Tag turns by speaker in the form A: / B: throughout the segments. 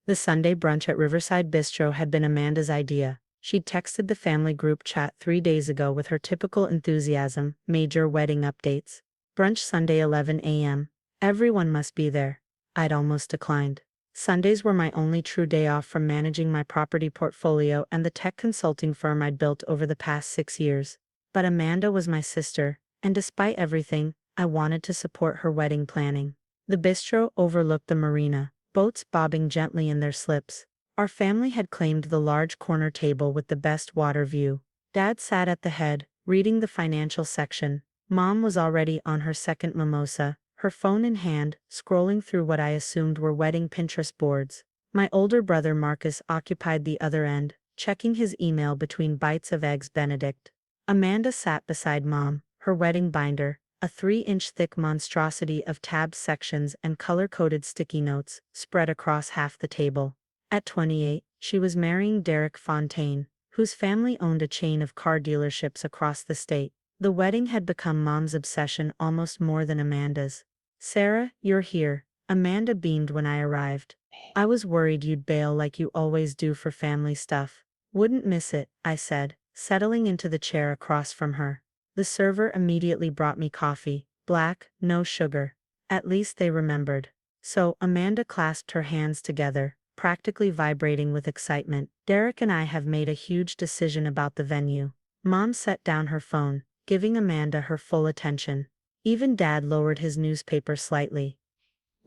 A: The Sunday brunch at Riverside Bistro had been Amanda's idea. She'd texted the family group chat 3 days ago with her typical enthusiasm, major wedding updates. Brunch Sunday 11 a.m. Everyone must be there. I'd almost declined. Sundays were my only true day off from managing my property portfolio and the tech consulting firm I'd built over the past 6 years. But Amanda was my sister, and despite everything, I wanted to support her wedding planning. The bistro overlooked the marina, boats bobbing gently in their slips. Our family had claimed the large corner table with the best water view. Dad sat at the head, reading the financial section. Mom was already on her second mimosa, her phone in hand, scrolling through what I assumed were wedding Pinterest boards. My older brother Marcus occupied the other end, checking his email between bites of Eggs Benedict. Amanda sat beside Mom, her wedding binder, a 3-inch thick monstrosity of tabbed sections and color-coded sticky notes, spread across half the table. At 28, she was marrying Derek Fontaine, whose family owned a chain of car dealerships across the state. The wedding had become Mom's obsession almost more than Amanda's. "Sarah, you're here," Amanda beamed when I arrived. "I was worried you'd bail like you always do for family stuff." "Wouldn't miss it," I said, settling into the chair across from her. The server immediately brought me coffee, black, no sugar. At least they remembered. So, Amanda clasped her hands together, practically vibrating with excitement. "Derek and I have made a huge decision about the venue." Mom set down her phone, giving Amanda her full attention. Even Dad lowered his newspaper slightly.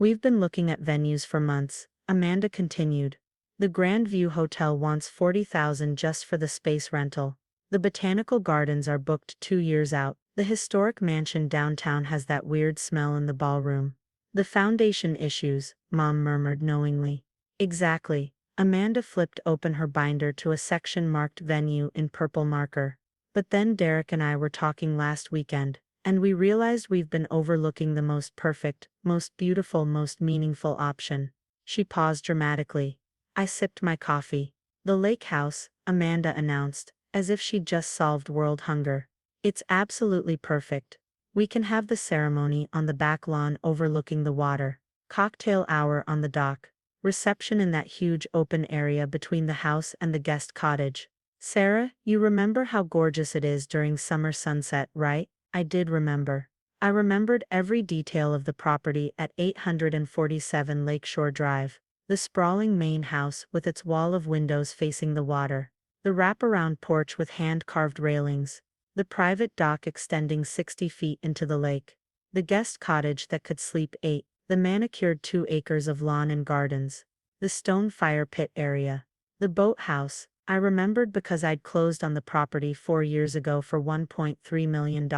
A: "We've been looking at venues for months," Amanda continued. "The Grand View Hotel wants $40,000 just for the space rental. The Botanical Gardens are booked 2 years out. The historic mansion downtown has that weird smell in the ballroom. The foundation issues," Mom murmured knowingly. "Exactly." Amanda flipped open her binder to a section marked venue in purple marker. "But then Derek and I were talking last weekend, and we realized we've been overlooking the most perfect, most beautiful, most meaningful option." She paused dramatically. I sipped my coffee. "The lake house," Amanda announced, as if she'd just solved world hunger. "It's absolutely perfect. We can have the ceremony on the back lawn overlooking the water. Cocktail hour on the dock. Reception in that huge open area between the house and the guest cottage." "Sarah, you remember how gorgeous it is during summer sunset, right?" I did remember. I remembered every detail of the property at 847 Lakeshore Drive. The sprawling main house with its wall of windows facing the water. The wraparound porch with hand-carved railings. The private dock extending 60 feet into the lake. The guest cottage that could sleep 8. The manicured 2 acres of lawn and gardens. The stone fire pit area. The boathouse, I remembered because I'd closed on the property 4 years ago for $1.3 million,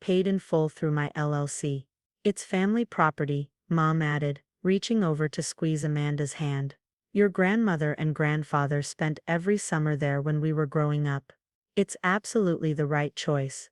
A: paid in full through my LLC. "It's family property," Mom added, reaching over to squeeze Amanda's hand. "Your grandmother and grandfather spent every summer there when we were growing up. It's absolutely the right choice."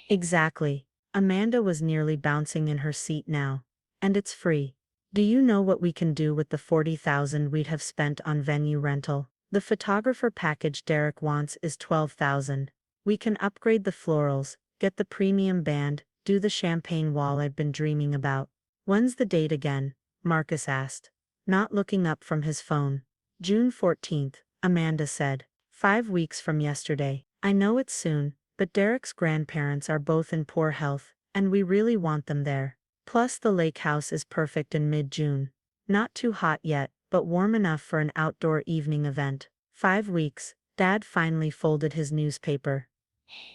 A: "Exactly." Amanda was nearly bouncing in her seat now. "And it's free. Do you know what we can do with the $40,000 we'd have spent on venue rental? The photographer package Derek wants is $12,000. We can upgrade the florals, get the premium band, do the champagne wall I've been dreaming about." "When's the date again?" Marcus asked, not looking up from his phone. "June 14th, Amanda said. 5 weeks from yesterday. I know it's soon, but Derek's grandparents are both in poor health, and we really want them there. Plus the lake house is perfect in mid-June. Not too hot yet, but warm enough for an outdoor evening event." 5 weeks, Dad finally folded his newspaper.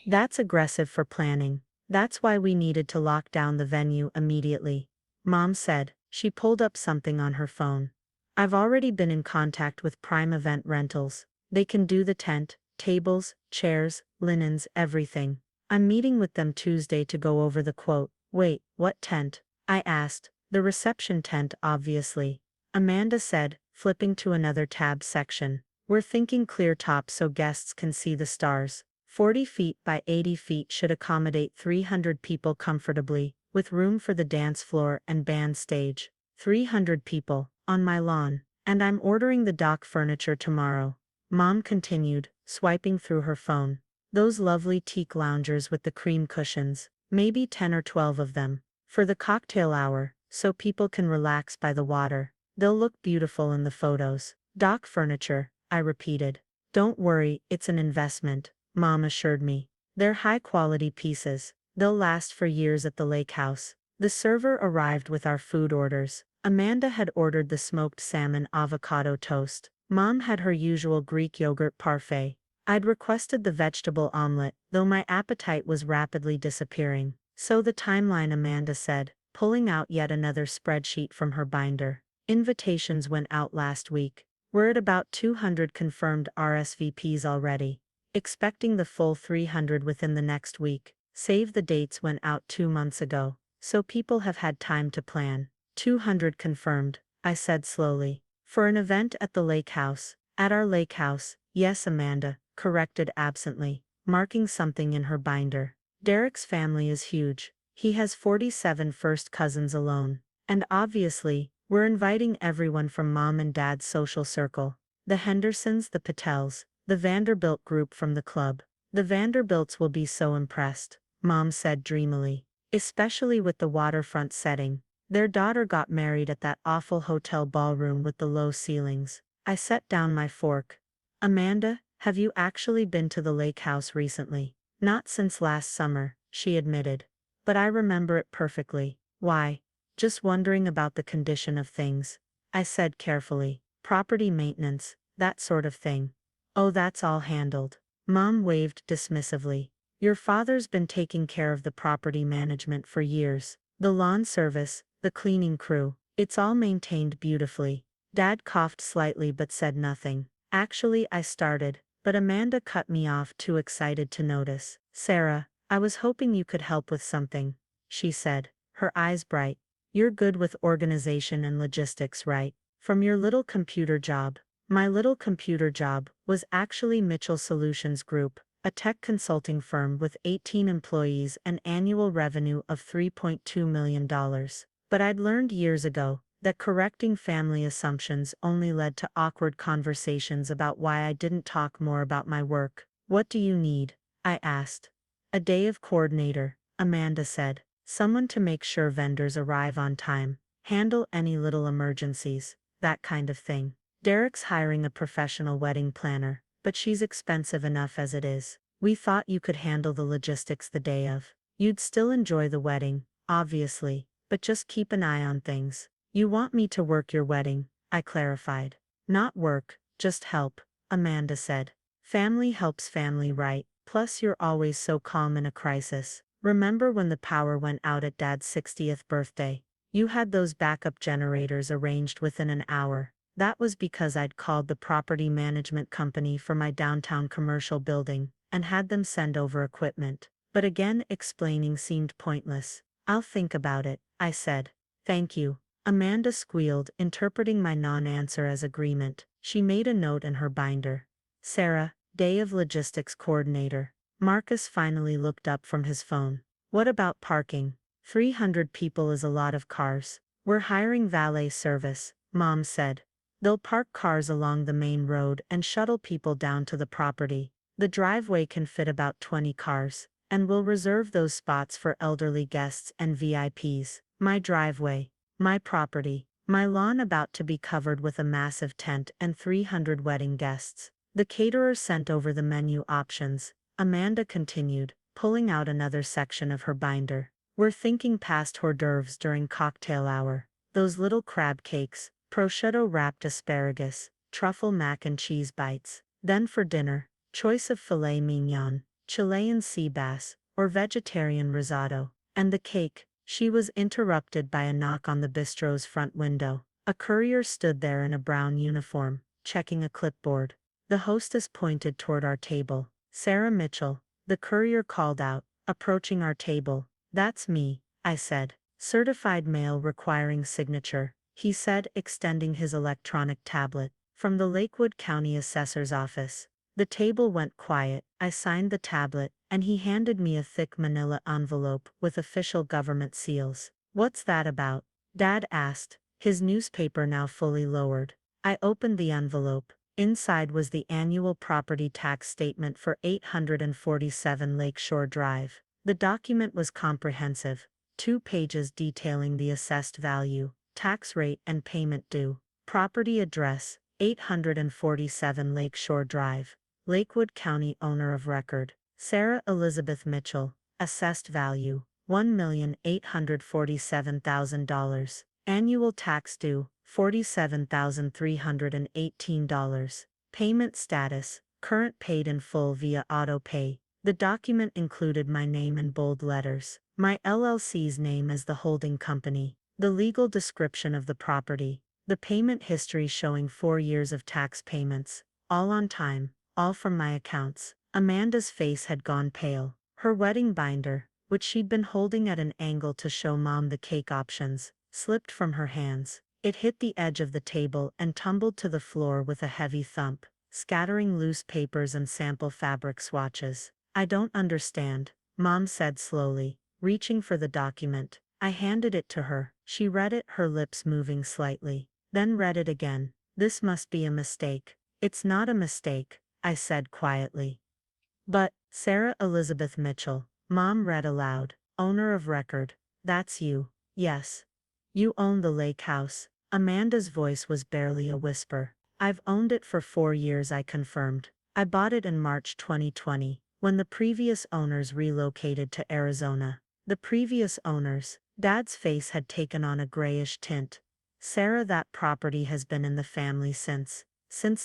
A: "That's aggressive for planning. That's why we needed to lock down the venue immediately," Mom said. She pulled up something on her phone. "I've already been in contact with Prime Event Rentals. They can do the tent, tables, chairs, linens, everything. I'm meeting with them Tuesday to go over the quote." "Wait, what tent?" I asked. "The reception tent, obviously," Amanda said, flipping to another tab section. "We're thinking clear top so guests can see the stars. 40 feet by 80 feet should accommodate 300 people comfortably, with room for the dance floor and band stage. 300 people, on my lawn. And I'm ordering the dock furniture tomorrow," Mom continued, swiping through her phone. "Those lovely teak loungers with the cream cushions, maybe 10 or 12 of them. For the cocktail hour, so people can relax by the water. They'll look beautiful in the photos. Dock furniture, I repeated. Don't worry, it's an investment, Mom assured me. They're high-quality pieces. They'll last for years at the lake house. The server arrived with our food orders. Amanda had ordered the smoked salmon avocado toast. Mom had her usual Greek yogurt parfait. I'd requested the vegetable omelet, though my appetite was rapidly disappearing. So the timeline, Amanda said, pulling out yet another spreadsheet from her binder. Invitations went out last week. We're at about 200 confirmed RSVPs already. Expecting the full 300 within the next week. Save the dates went out 2 months ago, so people have had time to plan. 200 confirmed, I said slowly. For an event at the lake house. At our lake house, yes, Amanda corrected absently, marking something in her binder. Derek's family is huge. He has 47 first cousins alone. And obviously, we're inviting everyone from Mom and Dad's social circle. The Hendersons, the Patels, the Vanderbilt group from the club. The Vanderbilts will be so impressed, Mom said dreamily. Especially with the waterfront setting. Their daughter got married at that awful hotel ballroom with the low ceilings. I set down my fork. Amanda, have you actually been to the lake house recently? Not since last summer, she admitted. But I remember it perfectly. Why? Just wondering about the condition of things. I said carefully. Property maintenance, that sort of thing. Oh, that's all handled. Mom waved dismissively. Your father's been taking care of the property management for years. The lawn service, the cleaning crew. It's all maintained beautifully. Dad coughed slightly but said nothing. Actually, I started, but Amanda cut me off, too excited to notice. Sarah, I was hoping you could help with something, she said, her eyes bright. You're good with organization and logistics, right? From your little computer job. My little computer job was actually Mitchell Solutions Group, a tech consulting firm with 18 employees and annual revenue of $3.2 million. But I'd learned years ago that correcting family assumptions only led to awkward conversations about why I didn't talk more about my work. What do you need? I asked. A day of coordinator, Amanda said. Someone to make sure vendors arrive on time, handle any little emergencies, that kind of thing. Derek's hiring a professional wedding planner, but she's expensive enough as it is. We thought you could handle the logistics the day of. You'd still enjoy the wedding, obviously, but just keep an eye on things. You want me to work your wedding, I clarified. Not work, just help, Amanda said. Family helps family, right? Plus you're always so calm in a crisis. Remember when the power went out at Dad's 60th birthday? You had those backup generators arranged within an hour. That was because I'd called the property management company for my downtown commercial building and had them send over equipment. But again, explaining seemed pointless. I'll think about it, I said. Thank you. Amanda squealed, interpreting my non-answer as agreement. She made a note in her binder. Sarah, Day of Logistics Coordinator. Marcus finally looked up from his phone. What about parking? 300 people is a lot of cars. We're hiring valet service, Mom said. They'll park cars along the main road and shuttle people down to the property. The driveway can fit about 20 cars, and we'll reserve those spots for elderly guests and VIPs. My driveway. My property, my lawn about to be covered with a massive tent and 300 wedding guests. The caterer sent over the menu options, Amanda continued, pulling out another section of her binder. We're thinking past hors d'oeuvres during cocktail hour. Those little crab cakes, prosciutto wrapped asparagus, truffle mac and cheese bites. Then for dinner, choice of filet mignon, Chilean sea bass, or vegetarian risotto. And the cake. She was interrupted by a knock on the bistro's front window. A courier stood there in a brown uniform, checking a clipboard. The hostess pointed toward our table. Sarah Mitchell, the courier called out, approaching our table. That's me, I said. Certified mail requiring signature, he said, extending his electronic tablet. From the Lakewood County Assessor's office. The table went quiet. I signed the tablet, and he handed me a thick manila envelope with official government seals. What's that about? Dad asked, his newspaper now fully lowered. I opened the envelope. Inside was the annual property tax statement for 847 Lakeshore Drive. The document was comprehensive, 2 pages detailing the assessed value, tax rate and payment due. Property address, 847 Lakeshore Drive, Lakewood County. Owner of record, Sarah Elizabeth Mitchell. Assessed value, $1,847,000. Annual tax due, $47,318. Payment status, current, paid in full via auto pay. The document included my name in bold letters, my LLC's name as the holding company, the legal description of the property, the payment history showing 4 years of tax payments, all on time, all from my accounts. Amanda's face had gone pale. Her wedding binder, which she'd been holding at an angle to show Mom the cake options, slipped from her hands. It hit the edge of the table and tumbled to the floor with a heavy thump, scattering loose papers and sample fabric swatches. I don't understand, Mom said slowly, reaching for the document. I handed it to her. She read it, her lips moving slightly, then read it again. This must be a mistake. It's not a mistake, I said quietly. But, Sarah Elizabeth Mitchell, Mom read aloud, owner of record, that's you, yes. You own the lake house. Amanda's voice was barely a whisper. I've owned it for 4 years, I confirmed. I bought it in March 2020, when the previous owners relocated to Arizona. The previous owners, Dad's face had taken on a grayish tint. Sarah, that property has been in the family since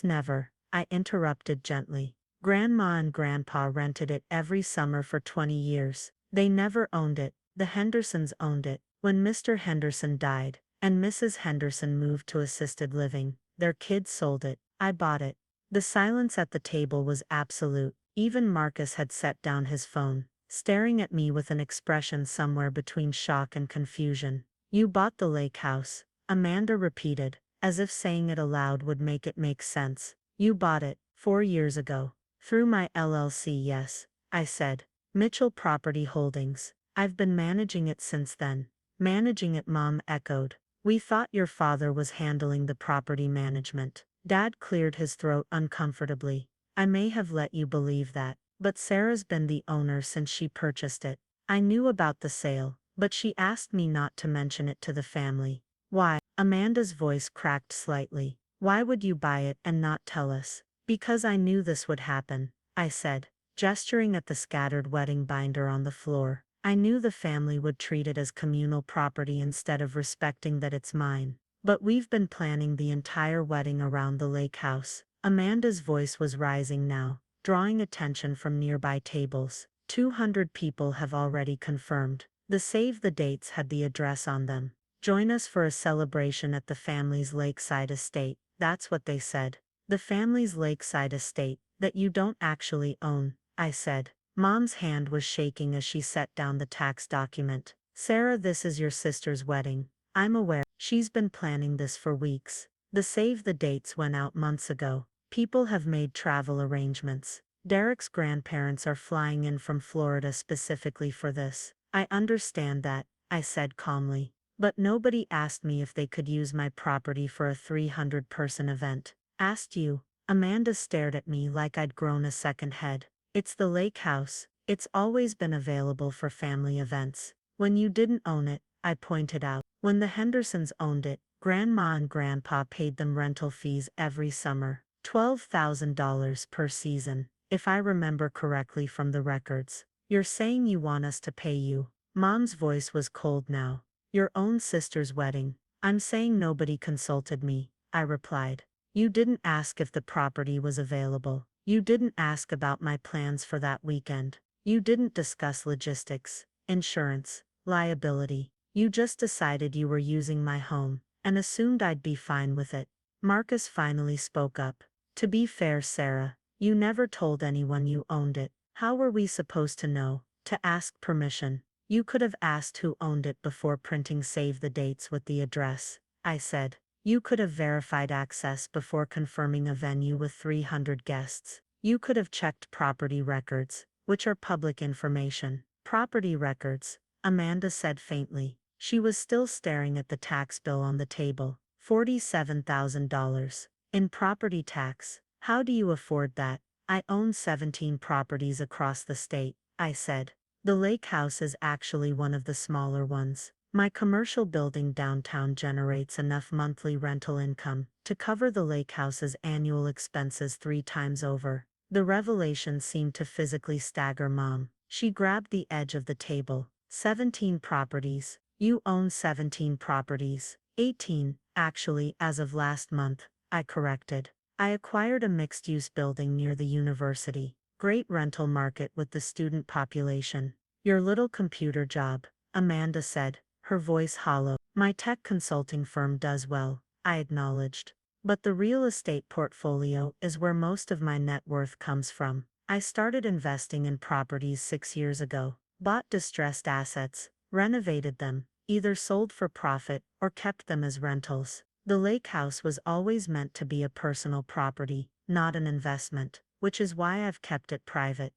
A: never, I interrupted gently. Grandma and Grandpa rented it every summer for 20 years. They never owned it. The Hendersons owned it. When Mr. Henderson died, and Mrs. Henderson moved to assisted living, their kids sold it. I bought it. The silence at the table was absolute. Even Marcus had set down his phone, staring at me with an expression somewhere between shock and confusion. You bought the lake house, Amanda repeated, as if saying it aloud would make it make sense. You bought it, 4 years ago. Through my LLC, yes, I said. Mitchell Property Holdings. I've been managing it since then. Managing it, Mom echoed. We thought your father was handling the property management. Dad cleared his throat uncomfortably. I may have let you believe that, but Sarah's been the owner since she purchased it. I knew about the sale, but she asked me not to mention it to the family. Why? Amanda's voice cracked slightly. Why would you buy it and not tell us? Because I knew this would happen, I said, gesturing at the scattered wedding binder on the floor. I knew the family would treat it as communal property instead of respecting that it's mine. But we've been planning the entire wedding around the lake house. Amanda's voice was rising now, drawing attention from nearby tables. 200 people have already confirmed. The save the dates had the address on them. Join us for a celebration at the family's lakeside estate. That's what they said. The family's lakeside estate, that you don't actually own, I said. Mom's hand was shaking as she set down the tax document. Sarah, this is your sister's wedding. I'm aware. She's been planning this for weeks. The save the dates went out months ago. People have made travel arrangements. Derek's grandparents are flying in from Florida specifically for this. I understand that, I said calmly. But nobody asked me if they could use my property for a 300-person event. Asked you? Amanda stared at me like I'd grown a second head. It's the lake house. It's always been available for family events. When you didn't own it, I pointed out. When the Hendersons owned it, Grandma and Grandpa paid them rental fees every summer, $12,000 per season, if I remember correctly from the records. You're saying you want us to pay you? Mom's voice was cold now. Your own sister's wedding. I'm saying nobody consulted me, I replied. You didn't ask if the property was available. You didn't ask about my plans for that weekend. You didn't discuss logistics, insurance, liability. You just decided you were using my home, and assumed I'd be fine with it. Marcus finally spoke up. To be fair, Sarah, you never told anyone you owned it. How were we supposed to know? To ask permission? You could have asked who owned it before printing save the dates with the address, I said. You could have verified access before confirming a venue with 300 guests. You could have checked property records, which are public information. Property records, Amanda said faintly. She was still staring at the tax bill on the table. $47,000. In property tax. How do you afford that? I own 17 properties across the state, I said. The lake house is actually one of the smaller ones. My commercial building downtown generates enough monthly rental income to cover the lake house's annual expenses 3 times over. The revelation seemed to physically stagger Mom. She grabbed the edge of the table. 17 properties. You own 17 properties. 18, actually, as of last month, I corrected. I acquired a mixed-use building near the university. Great rental market with the student population. Your little computer job, Amanda said, her voice hollow. My tech consulting firm does well, I acknowledged. But the real estate portfolio is where most of my net worth comes from. I started investing in properties 6 years ago, bought distressed assets, renovated them, either sold for profit or kept them as rentals. The lake house was always meant to be a personal property, not an investment, which is why I've kept it private.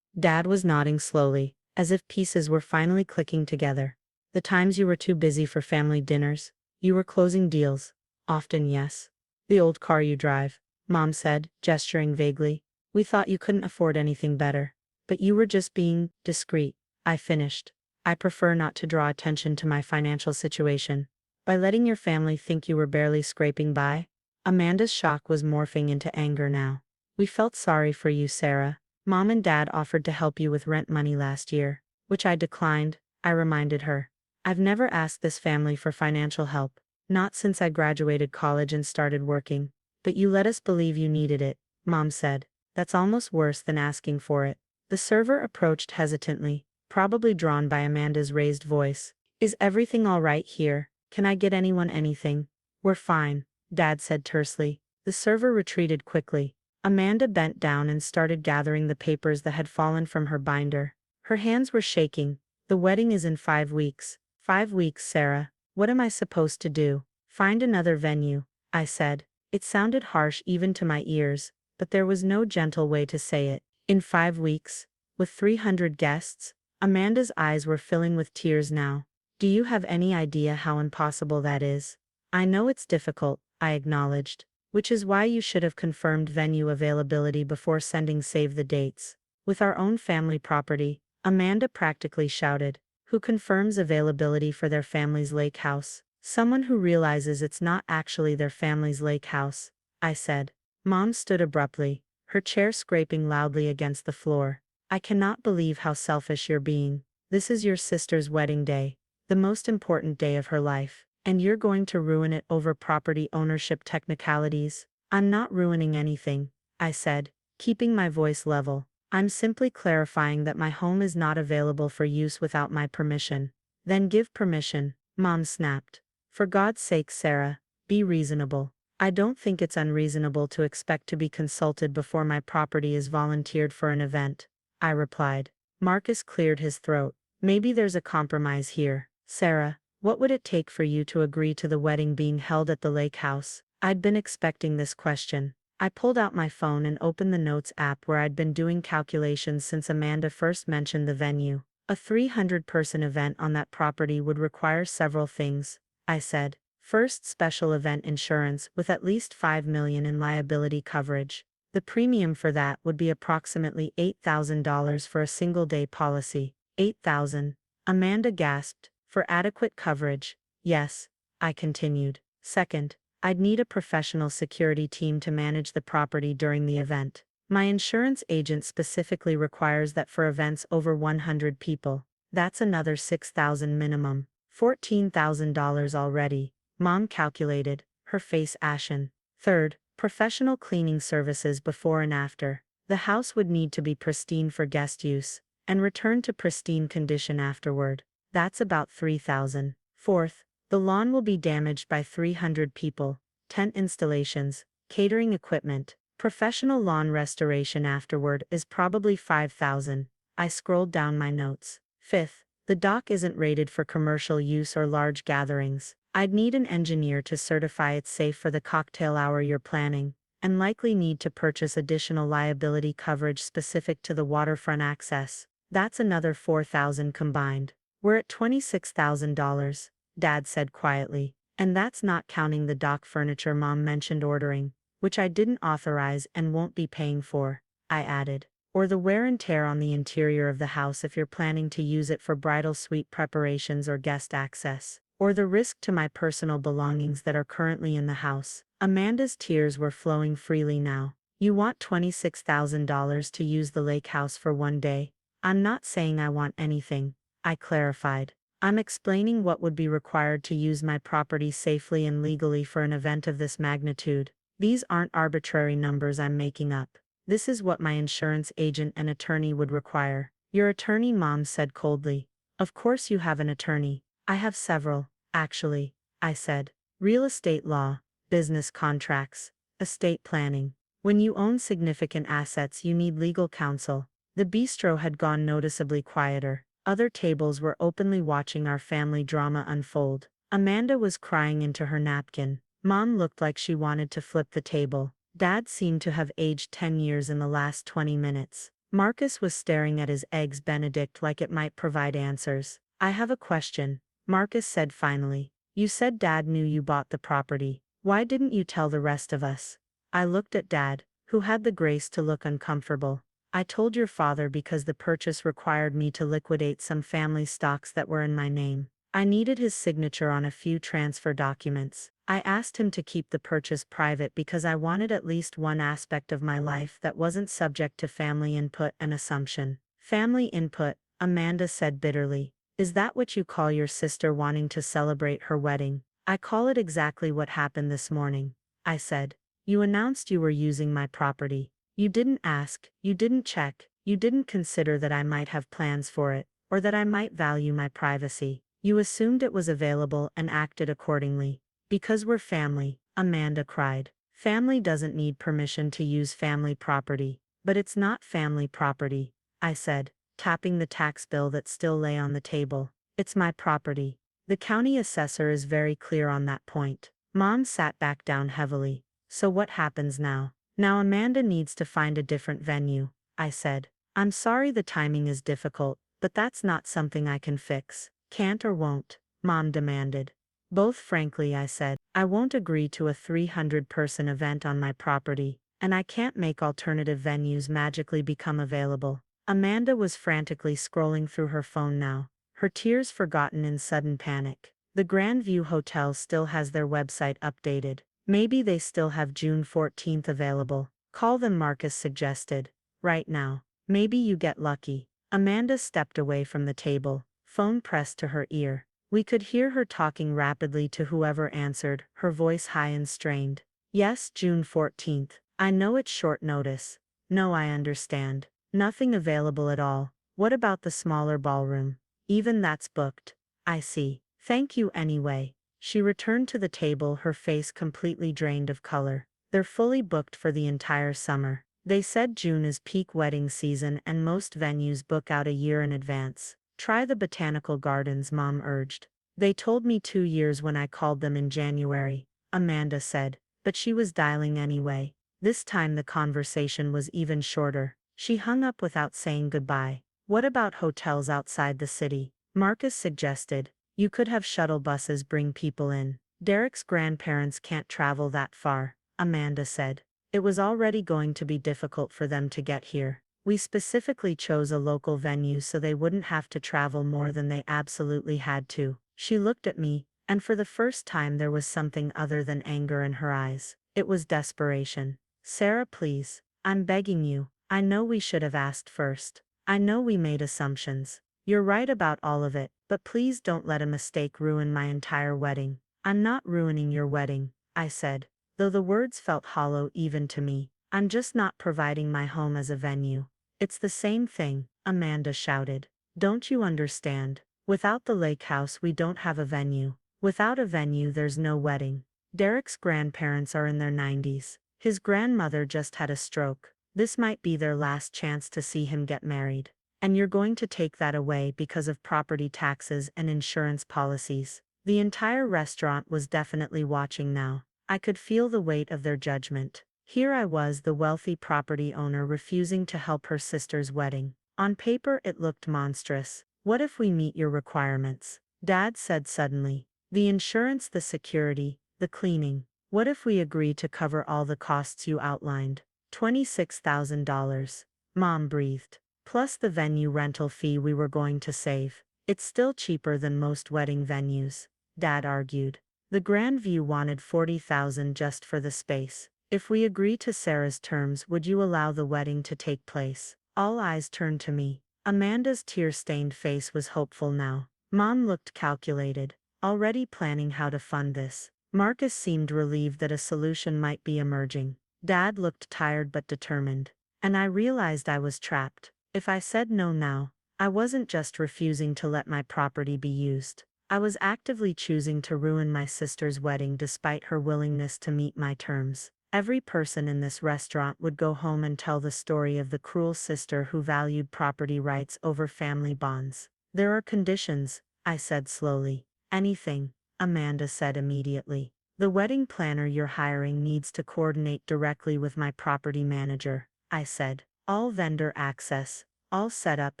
A: Dad was nodding slowly, as if pieces were finally clicking together. The times you were too busy for family dinners, you were closing deals. Often, yes. The old car you drive, Mom said, gesturing vaguely. We thought you couldn't afford anything better. But you were just being discreet, I finished. I prefer not to draw attention to my financial situation. By letting your family think you were barely scraping by? Amanda's shock was morphing into anger now. We felt sorry for you, Sarah. Mom and Dad offered to help you with rent money last year, which I declined, I reminded her. I've never asked this family for financial help, not since I graduated college and started working. But you let us believe you needed it, Mom said. That's almost worse than asking for it. The server approached hesitantly, probably drawn by Amanda's raised voice. Is everything all right here? Can I get anyone anything? We're fine, Dad said tersely. The server retreated quickly. Amanda bent down and started gathering the papers that had fallen from her binder. Her hands were shaking. The wedding is in 5 weeks. 5 weeks, Sarah. What am I supposed to do? Find another venue, I said. It sounded harsh even to my ears, but there was no gentle way to say it. In 5 weeks? With 300 guests? Amanda's eyes were filling with tears now. Do you have any idea how impossible that is? I know it's difficult, I acknowledged, which is why you should have confirmed venue availability before sending save the dates. With our own family property, Amanda practically shouted, who confirms availability for their family's lake house? Someone who realizes it's not actually their family's lake house, I said. Mom stood abruptly, her chair scraping loudly against the floor. I cannot believe how selfish you're being. This is your sister's wedding day, the most important day of her life, and you're going to ruin it over property ownership technicalities. I'm not ruining anything, I said, keeping my voice level. I'm simply clarifying that my home is not available for use without my permission. Then give permission, Mom snapped. For God's sake, Sarah, be reasonable. I don't think it's unreasonable to expect to be consulted before my property is volunteered for an event, I replied. Marcus cleared his throat. Maybe there's a compromise here. Sarah, what would it take for you to agree to the wedding being held at the lake house? I'd been expecting this question. I pulled out my phone and opened the Notes app where I'd been doing calculations since Amanda first mentioned the venue. A 300-person event on that property would require several things, I said. First, special event insurance with at least $5 million in liability coverage. The premium for that would be approximately $8,000 for a single-day policy. $8,000. Amanda gasped. For adequate coverage, yes, I continued. Second, I'd need a professional security team to manage the property during the event. My insurance agent specifically requires that for events over 100 people. That's another $6,000 minimum. $14,000 already, Mom calculated, her face ashen. Third, professional cleaning services before and after. The house would need to be pristine for guest use, and return to pristine condition afterward. That's about $3,000. Fourth, the lawn will be damaged by 300 people, tent installations, catering equipment. Professional lawn restoration afterward is probably $5,000. I scrolled down my notes. Fifth, the dock isn't rated for commercial use or large gatherings. I'd need an engineer to certify it's safe for the cocktail hour you're planning, and likely need to purchase additional liability coverage specific to the waterfront access. That's another $4,000 combined. We're at $26,000, Dad said quietly, and that's not counting the dock furniture Mom mentioned ordering, which I didn't authorize and won't be paying for, I added. or the wear and tear on the interior of the house if you're planning to use it for bridal suite preparations or guest access, or the risk to my personal belongings that are currently in the house. Amanda's tears were flowing freely now. You want $26,000 to use the lake house for one day? I'm not saying I want anything, I clarified. I'm explaining what would be required to use my property safely and legally for an event of this magnitude. These aren't arbitrary numbers I'm making up. This is what my insurance agent and attorney would require. Your attorney, Mom said coldly. Of course you have an attorney. I have several, actually, I said. Real estate law, business contracts, estate planning. When you own significant assets, you need legal counsel. The bistro had gone noticeably quieter. Other tables were openly watching our family drama unfold. Amanda was crying into her napkin. Mom looked like she wanted to flip the table. Dad seemed to have aged 10 years in the last 20 minutes. Marcus was staring at his eggs Benedict like it might provide answers. I have a question, Marcus said finally. You said Dad knew you bought the property. Why didn't you tell the rest of us? I looked at Dad, who had the grace to look uncomfortable. I told your father because the purchase required me to liquidate some family stocks that were in my name. I needed his signature on a few transfer documents. I asked him to keep the purchase private because I wanted at least one aspect of my life that wasn't subject to family input and assumption. Family input, Amanda said bitterly. Is that what you call your sister wanting to celebrate her wedding? I call it exactly what happened this morning, I said. You announced you were using my property. You didn't ask, you didn't check, you didn't consider that I might have plans for it, or that I might value my privacy. You assumed it was available and acted accordingly. Because we're family, Amanda cried. Family doesn't need permission to use family property. But it's not family property, I said, tapping the tax bill that still lay on the table. It's my property. The county assessor is very clear on that point. Mom sat back down heavily. So what happens now? Now Amanda needs to find a different venue, I said. I'm sorry the timing is difficult, but that's not something I can fix. Can't or won't? Mom demanded. Both frankly, I said. I won't agree to a 300-person event on my property, and I can't make alternative venues magically become available. Amanda was frantically scrolling through her phone now, her tears forgotten in sudden panic. The Grandview Hotel still has their website updated. Maybe they still have June 14th available. Call them, Marcus suggested. Right now. Maybe you get lucky. Amanda stepped away from the table, phone pressed to her ear. We could hear her talking rapidly to whoever answered, her voice high and strained. Yes, June 14th. I know it's short notice. No, I understand. Nothing available at all. What about the smaller ballroom? Even that's booked. I see. Thank you anyway. She returned to the table, her face completely drained of color. They're fully booked for the entire summer. They said June is peak wedding season and most venues book out a year in advance. Try the Botanical Gardens, Mom urged. They told me 2 years when I called them in January, Amanda said, but she was dialing anyway. This time the conversation was even shorter. She hung up without saying goodbye. What about hotels outside the city? Marcus suggested. You could have shuttle buses bring people in. Derek's grandparents can't travel that far, Amanda said. It was already going to be difficult for them to get here. We specifically chose a local venue so they wouldn't have to travel more than they absolutely had to. She looked at me, and for the first time there was something other than anger in her eyes. It was desperation. Sarah, please. I'm begging you. I know we should have asked first. I know we made assumptions. You're right about all of it, but please don't let a mistake ruin my entire wedding. I'm not ruining your wedding, I said, though the words felt hollow even to me. I'm just not providing my home as a venue. It's the same thing, Amanda shouted. Don't you understand? Without the lake house we don't have a venue. Without a venue there's no wedding. Derek's grandparents are in their 90s. His grandmother just had a stroke. This might be their last chance to see him get married. And you're going to take that away because of property taxes and insurance policies. The entire restaurant was definitely watching now. I could feel the weight of their judgment. Here I was, the wealthy property owner, refusing to help her sister's wedding. On paper it looked monstrous. What if we meet your requirements? Dad said suddenly. The insurance, the security, the cleaning. What if we agree to cover all the costs you outlined? $26,000. Mom breathed. Plus the venue rental fee we were going to save. It's still cheaper than most wedding venues, Dad argued. The Grandview wanted $40,000 just for the space. If we agree to Sarah's terms, would you allow the wedding to take place? All eyes turned to me. Amanda's tear-stained face was hopeful now. Mom looked calculated, already planning how to fund this. Marcus seemed relieved that a solution might be emerging. Dad looked tired but determined. And I realized I was trapped. If I said no now, I wasn't just refusing to let my property be used. I was actively choosing to ruin my sister's wedding despite her willingness to meet my terms. Every person in this restaurant would go home and tell the story of the cruel sister who valued property rights over family bonds. There are conditions, I said slowly. Anything, Amanda said immediately. The wedding planner you're hiring needs to coordinate directly with my property manager, I said. All vendor access, all setup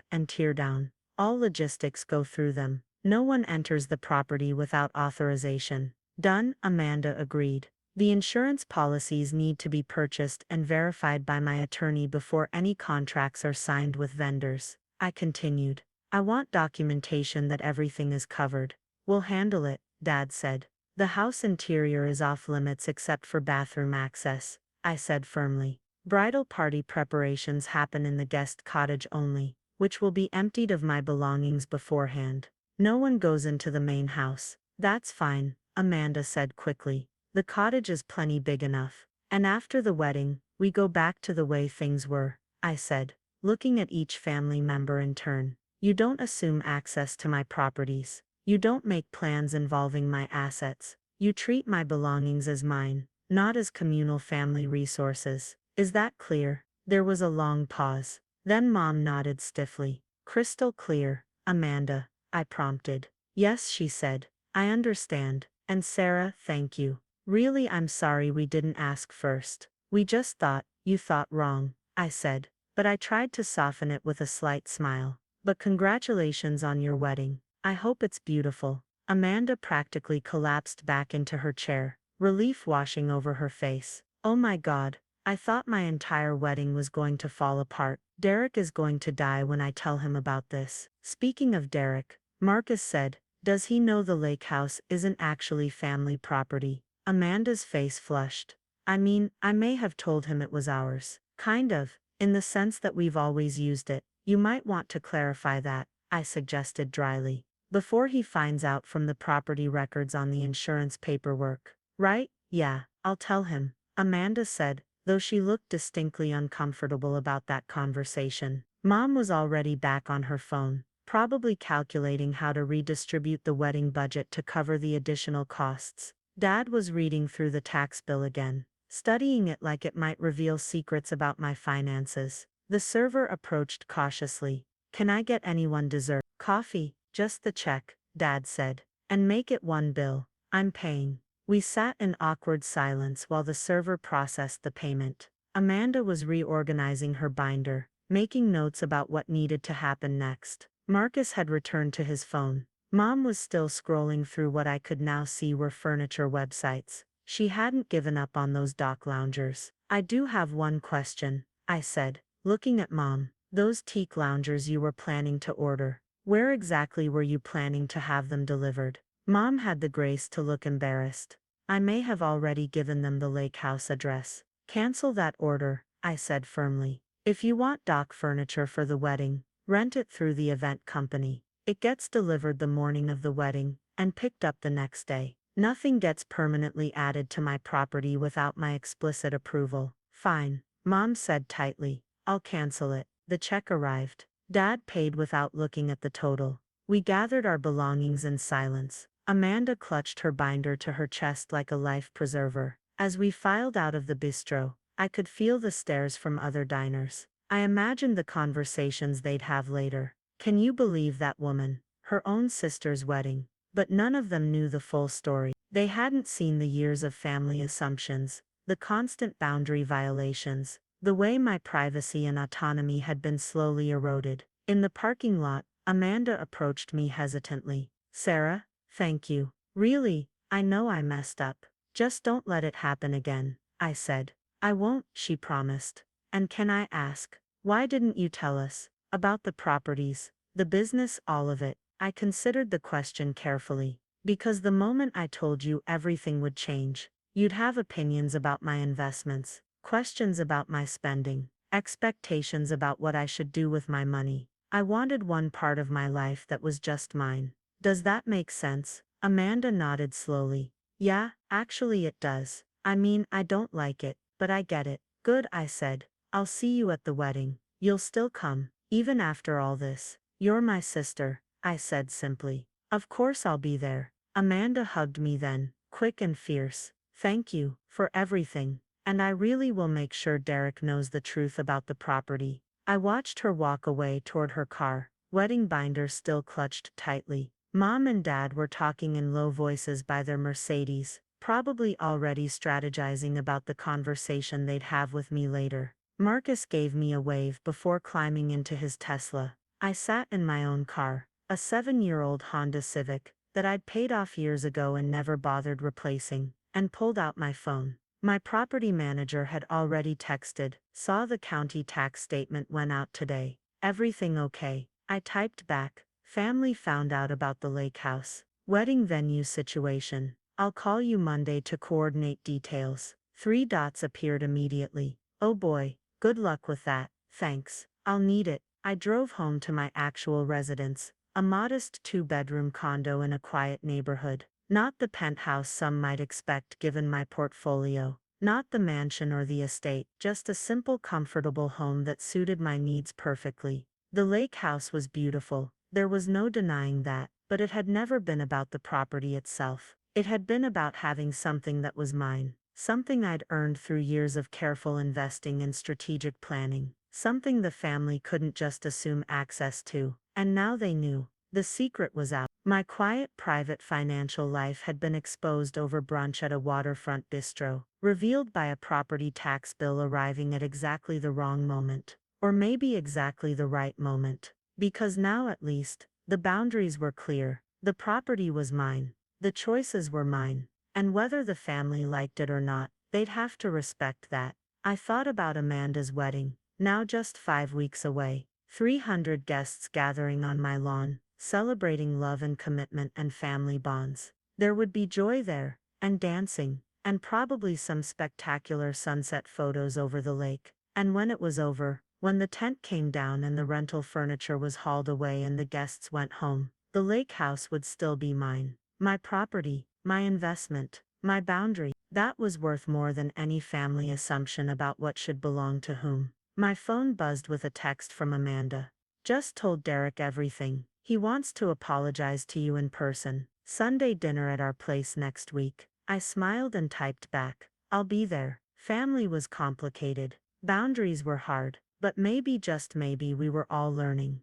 A: and teardown, all logistics go through them. No one enters the property without authorization. Done, Amanda agreed. The insurance policies need to be purchased and verified by my attorney before any contracts are signed with vendors. I continued. I want documentation that everything is covered. We'll handle it, Dad said. The house interior is off limits except for bathroom access, I said firmly. Bridal party preparations happen in the guest cottage only, which will be emptied of my belongings beforehand. No one goes into the main house. That's fine, Amanda said quickly. The cottage is plenty big enough. And after the wedding, we go back to the way things were, I said, looking at each family member in turn. You don't assume access to my properties. You don't make plans involving my assets. You treat my belongings as mine, not as communal family resources. Is that clear? There was a long pause. Then Mom nodded stiffly. Crystal clear, Amanda, I prompted. Yes, she said. I understand. And Sarah, thank you. Really, I'm sorry we didn't ask first. We just thought, you thought wrong, I said. But I tried to soften it with a slight smile. But congratulations on your wedding. I hope it's beautiful. Amanda practically collapsed back into her chair, relief washing over her face. Oh my God, I thought my entire wedding was going to fall apart. Derek is going to die when I tell him about this. Speaking of Derek, Marcus said, does he know the lake house isn't actually family property? Amanda's face flushed. I mean, I may have told him it was ours. Kind of, in the sense that we've always used it. You might want to clarify that, I suggested dryly. Before he finds out from the property records on the insurance paperwork. Right? Yeah, I'll tell him, Amanda said, though she looked distinctly uncomfortable about that conversation. Mom was already back on her phone, probably calculating how to redistribute the wedding budget to cover the additional costs. Dad was reading through the tax bill again, studying it like it might reveal secrets about my finances. The server approached cautiously. Can I get anyone dessert? Coffee, just the check, Dad said. And make it one bill. I'm paying. We sat in awkward silence while the server processed the payment. Amanda was reorganizing her binder, making notes about what needed to happen next. Marcus had returned to his phone. Mom was still scrolling through what I could now see were furniture websites. She hadn't given up on those dock loungers. I do have one question, I said, looking at Mom. Those teak loungers you were planning to order, where exactly were you planning to have them delivered? Mom had the grace to look embarrassed. I may have already given them the lake house address. Cancel that order, I said firmly. If you want dock furniture for the wedding, rent it through the event company. It gets delivered the morning of the wedding, and picked up the next day. Nothing gets permanently added to my property without my explicit approval. Fine, Mom said tightly. I'll cancel it. The check arrived. Dad paid without looking at the total. We gathered our belongings in silence. Amanda clutched her binder to her chest like a life preserver. As we filed out of the bistro, I could feel the stares from other diners. I imagined the conversations they'd have later. Can you believe that woman? Her own sister's wedding. But none of them knew the full story. They hadn't seen the years of family assumptions, the constant boundary violations, the way my privacy and autonomy had been slowly eroded. In the parking lot, Amanda approached me hesitantly. Sarah, thank you. Really, I know I messed up. Just don't let it happen again, I said. I won't, she promised. And can I ask, Why didn't you tell us? About the properties, the business, all of it. I considered the question carefully. Because the moment I told you, everything would change. You'd have opinions about my investments, questions about my spending, expectations about what I should do with my money. I wanted one part of my life that was just mine. Does that make sense? Amanda nodded slowly. Yeah, actually it does. I mean, I don't like it, but I get it. Good, I said. I'll see you at the wedding. You'll still come, even after all this. You're my sister, I said simply. Of course I'll be there. Amanda hugged me then, quick and fierce. Thank you for everything. And I really will make sure Derek knows the truth about the property. I watched her walk away toward her car, wedding binder still clutched tightly. Mom and Dad were talking in low voices by their Mercedes, probably already strategizing about the conversation they'd have with me later. Marcus gave me a wave before climbing into his Tesla. I sat in my own car, a 7-year-old Honda Civic that I'd paid off years ago and never bothered replacing, and pulled out my phone. My property manager had already texted, saw the county tax statement went out today. Everything okay? I typed back. Family found out about the lake house. Wedding venue situation. I'll call you Monday to coordinate details. 3 dots appeared immediately. Oh boy, good luck with that. Thanks. I'll need it. I drove home to my actual residence, a modest 2-bedroom condo in a quiet neighborhood. Not the penthouse some might expect given my portfolio. Not the mansion or the estate, just a simple, comfortable home that suited my needs perfectly. The lake house was beautiful, there was no denying that, but it had never been about the property itself. It had been about having something that was mine, something I'd earned through years of careful investing and strategic planning, something the family couldn't just assume access to, and now they knew. The secret was out. My quiet, private financial life had been exposed over brunch at a waterfront bistro, revealed by a property tax bill arriving at exactly the wrong moment. Or maybe exactly the right moment. Because now at least, the boundaries were clear. The property was mine. The choices were mine. And whether the family liked it or not, they'd have to respect that. I thought about Amanda's wedding, now just 5 weeks away. 300 guests gathering on my lawn, celebrating love and commitment and family bonds. There would be joy there, and dancing, and probably some spectacular sunset photos over the lake. And when it was over, when the tent came down and the rental furniture was hauled away and the guests went home, the lake house would still be mine. My property, my investment, my boundary. That was worth more than any family assumption about what should belong to whom. My phone buzzed with a text from Amanda. Just told Derek everything. He wants to apologize to you in person. Sunday dinner at our place next week. I smiled and typed back. I'll be there. Family was complicated. Boundaries were hard. But maybe, just maybe, we were all learning.